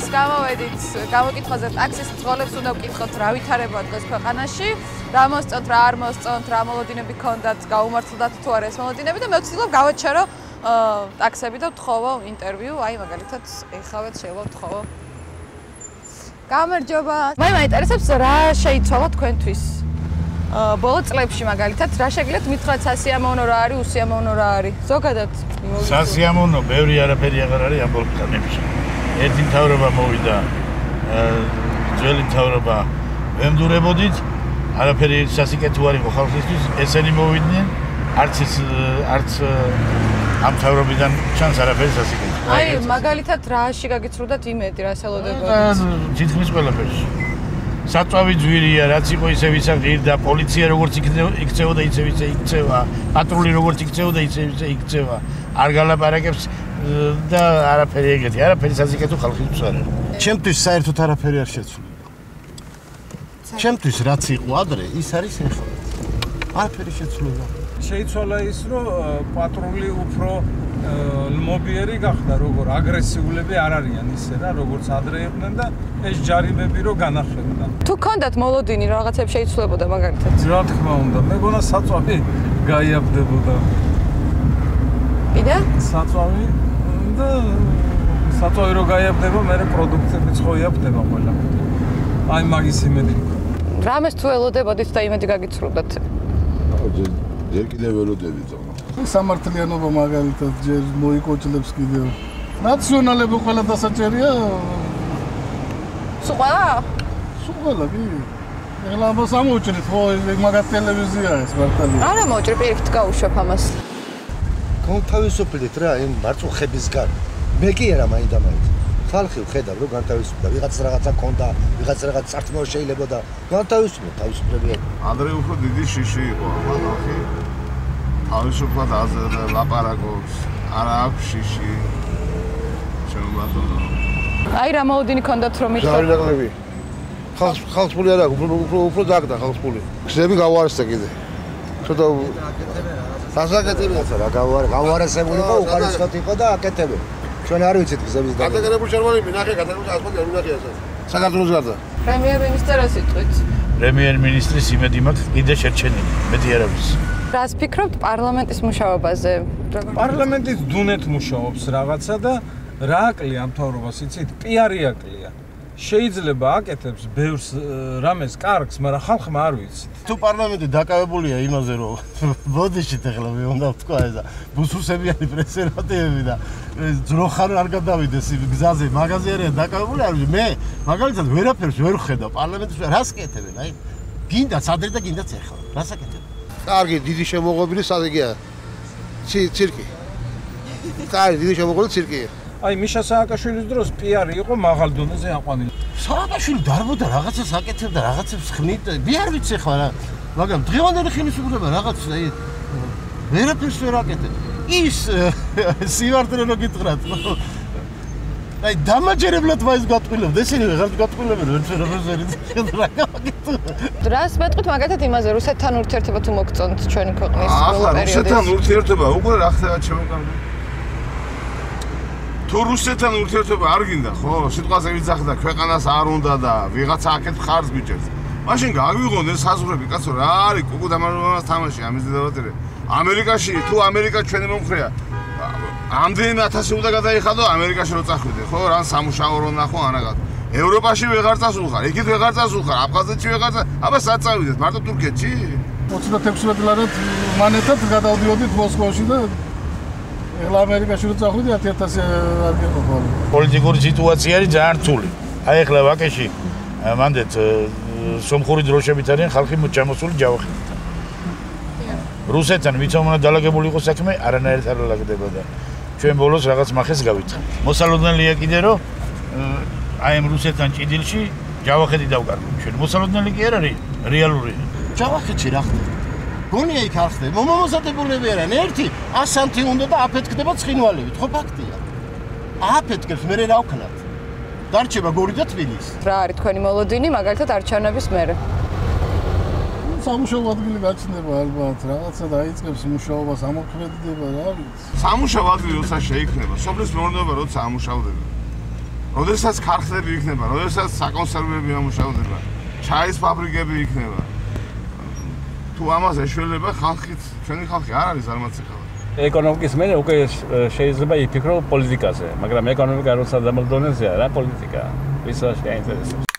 დღეს გამოვედით გამოკითხვაზე ტაქსის მძღოლებს უნდა ვკითხოთ რა ვითარება დღეს ქვეყანაში, რა მოსწონთ, რა არ მოსწონთ, რა მოლოდინები გქონდათ, გაუმართლდათ თუ არა ეს მოლოდინები და მე ვცდილობ გავაჩერო ტაქსები და ვთხოვო ინტერვიუ, აი მაგალითად ეხავეთ შეიძლება ვთხოვო. გამარჯობა. მაინტერესებს რა შეიცვალა თქვენთვის ბოლო წლებში მაგალითად რა შეგიძლიათ მითხრათ სასიამოვნო რა არის, უსიამოვნო რა არის? ზოგადად სასიამოვნო ბევრი არაფერი აღარ არის ამ ბოლო ხანებში. ერთი მთავრობა მოვიდა, ძველი მთავრობა ვემდურებოდით, არაფერი სასიკეთო არ იყო ხალხისთვის, ესენი მოვიდნენ, არც ამ მთავრობიდან ჩანს არაფერი სასიკეთო. აი, მაგალითად რაში გაგიცრუდათ იმედი, რას ელოდებოდით? თითქმის ყველაფერში. საწვავი ძვირია, რაც იყო ისე ვისაღირდა, პოლიცია როგორც იქცეოდა, ისე იქცევა, პატრული როგორც იქცეოდა, ისე იქცევა. არ გალაპარაკებს და არაფერი ეგეთი, არაფერი სასიკეთო ხალხისთვის არ არის. ჩემთვის საერთოდ არაფერი არ შეცვლა. ჩემთვის რაც იყო ადრე, ის არის ახლა. არაფერი შეცვლა. შეიცვალა ის, რომ პატრული უფრო ლმობიერი გახდა, როგორ აგრესიულები არ არიან ისე რა, როგორც ადრე იყვნენ და ეს ჯარიმები რო განახლებდა. თუ გქონდათ მოლოდინი რაღაცებს შეიცვლებოდა მაგალითად? რა თქმა უნდა, მეგონა საწვავი გაიაბდებოდა. კიდე? საწვავი და საწვავი რო გაიაბდება, მე პროდუქტებიც ხო იაბდება ყველა. აი მაგის იმედი. რამეს თუ ელოდებოდით და იმედი გაგიცრუდათ? ჯერ კიდევ ველოდებით ზომა. სამართლიანობა მაგალითად ჯერ მოიკოჭლებს კიდევ. ნაციონალები ყველა დასაჭერია. სუყალა? სუყალა კი. ეხლა ამას ამოუჭრით, ხო, მაგათ ტელევიზია ეს მართალია. არა მოუჭრი, პირიქით გავუშვებ ამას. განთავისუფლდით რა, იმ მარწუხებისგან. მე კი არა მაინდა-მაინც. ხალხი ვხედავ, რომ განთავისუფლდა, ვიღაც რაღაცა ქონდა, ვიღაც რაღაც წარსულში შეიძლება და განთავისუფლდა, თავისუფლებია. ადრე უფრო დიდი შიში იყო ხალხი. თავისუფლად ლაპარაკობს, არა აქვს შიში. შემოგვატონო. აი რა მოლოდინი გქონდათ რომ მითხრათ? ჯარიმები. ხალხს ფული არ აქვს, უფრო დაგდა ხალხს ფული. გზები გავარესდა კიდე. ცოტა სასაკეთებია რა გავარესებული იყო, უკანასკნელად იყო და აკეთებენ. ჩვენ არ ვიცით გზების და. გადაგერებული შერვალი მინახე, გადაგერებული ასფალტი არ მინახე ასე. საქართველოს გარდა. პრემიერ-მინისტრს რა სიტყვით? პრემიერ-მინისტრის იმედი მაქვს კიდე შერჩენილი, მეტი არ არის. რას ფიქრობთ პარლამენტის მუშაობაზე? პარლამენტის დუნეთ მუშაობს რაღაცა და რა აკლია ამ მთავრობას იცით? პიარი აკლია. შეიძლება აკეთებს ბევრს რამეს კარგს, მაგრამ ხალხმა არ ვიცით. თუ პარლამენტი დაკავებულია იმაზე, რომ ბოდიშით ახლა მე უნდა ვთქვა ესა, ბუსუსებიანი პრეზერვატივები და ძროხარ არ გადავიდეს გზაზე, მაღაზია არიან დაკავებული, არ ვიცი, მე მაგალითად ვერაფერს ვერ ვხედავ პარლამენტის, რას კეთებენ, აი, გინდაც ადრე და გინდაც ახლა, რას აკეთებენ? კარგი, დიდი შემოღობილი სადიგია. ცირკი. კარგი, დიდი შემოღობილი ცირკია. აი მიშა სააკაშვილის დროს პიარი იყო მაღალ დონეზე აყვანილი. სააკაშვილი დარბოდა რაღაცას აკეთებდა, რაღაცებს ხმით, მე არ ვიცი ახლა რა. მაგრამ დღევანდელი ხელისუფლება რაღაც აი ვერაფერს ვერ აკეთებს. ის სივარტრე რო გიტყრათ. აი დამაჯერებლად მაინც გატყვილებდა, ესენი ვეღარ გატყვილებენ ვერაფერს ვერ იცით რა გავაკეთო. რას მეტყვით მაგათად იმაზე რუსეთთან ურთიერთობა თუ მოგწონთ ჩვენი ქვეყნის ბოლო პერიოდში? რუსეთთან ურთიერთობა უკვე რა ხდება ჩემოგამბე. თუ რუსეთთან ურთიერთობა არ გინდა, ხო, სიტყვაზე ვიძახდა, ქვეყანას არ უნდა და ვიღაცა აქეთ ხარს გიჭერს. მაშინ გაგვიღონდნენ საზღვრები, კაცო, რა არის კუკუ დამარვანას თამაში ამის დედავატერე. ამერიკაში თუ ამერიკა ჩვენი მომხრეა. ამდენი 1000 უნდა გადაიხადო ამერიკაში რო წახვიდე, ხო, რან სამუშაო რო ნახო ანაგად. ევროპაში ვეღარ წასულხარ, იქით ვეღარ წასულხარ, აფხაზეთში ვეღარ აბა სად წავიდეთ, მარტო თურქეთში? 26 წლად მანეთად გადავდიოდით მოსკოვში და ეხლა ამერიკაში რო წახვიდი 1000 არ გიყო. პოლიტიკური სიტუაცია არის ძალიან რთული. აი ეხლა ვაკეში მანდეთ სომხური დროშებით არიან ხალხი ჩამოსული ჯავახეთთან. რუსეთთან ვიცით უნდა დალაგებული იყო საქმე, არანაირად არ ლაგდებოდა. ჩვენ ბოლოს რაღაც მახეს გავიწყეთ. მოსალოდნელია კიდე რომ აი ამ რუსეთთან ჭიდილში ჯავახეთი დავკარგოთ ჩვენ. მოსალოდნელი კი არ არის რეალური. ჯავახეთში რა ხდება? გონია იქ არ ხდება. მომამზადებულები არიან. ერთი 100 უნდა და აფეთქდება ცხინვალებით, ხო ფაქტია. აფეთქებს მე რა ვქნათ? დარჩება გორი და თბილისი. რა არის თქვენი მოლოდინი მაგალითად არჩევნების მერე? სამუშაო ადგილი გაჩნდება ალბათ, რაღაცა დაიწყებს მუშაობას, ამოქმედდება, რა ვიცი. სამუშაო ადგილი როცა შეიქმნება, სოფლის მეურნეობა როცა ამუშავდება. როდესაც ქარხნები იქნება, როდესაც საკონსერვები ამუშავდება, ჩაის ფაბრიკები იქნება. თუ ამას ეშველება ხალხით, ჩვენი ხალხი არ არის ზარმაცი ხალხი. ეკონომიკის მე უკვე შეიძლება იფიქრო პოლიტიკაზე, მაგრამ ეკონომიკა როცა დამალ დონეზეა რა პოლიტიკა, ვისაც შეინტერესებს.